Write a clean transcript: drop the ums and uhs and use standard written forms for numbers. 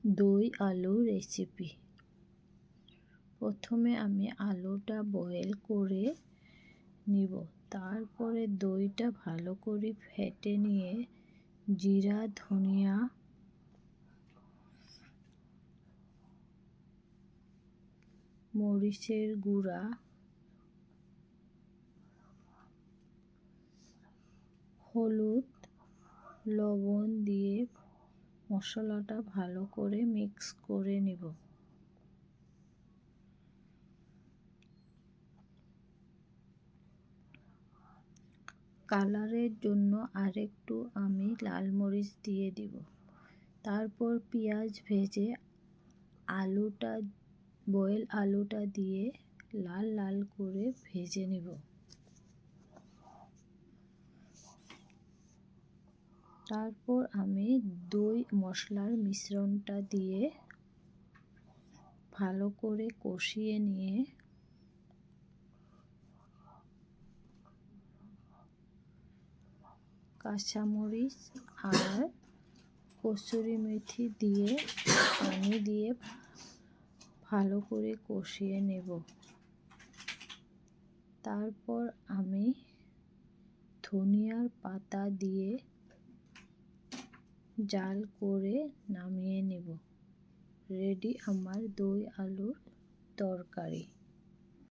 দই আলু রেসিপি। প্রথমে আমি আলুটা বয়েল করে নিব, তারপরে দইটা ভালো করে ফেটে নিয়ে জিরা, ধনিয়া, মরিচের গুঁড়া, হলুদ, লবণ দিয়ে মশলাটা ভালো করে মিক্স করে নিব। কালারের জন্য আরেকটু আমি লাল মরিচ দিয়ে দিব। তারপর পেঁয়াজ ভেজে বয়েল আলুটা দিয়ে লাল লাল করে ভেজে নিব। তারপর আমি দই মশলার মিশ্রণটা দিয়ে ভালো করে কষিয়ে নিয়ে কাঁচামরিচ আর কসুরি মেথি দিয়ে পানি দিয়ে ভালো করে কষিয়ে নেব। তারপর আমি ধনিয়ার পাতা দিয়ে জাল করে নামিয়ে নেব। রেডি আমার দই আলুর তরকারি।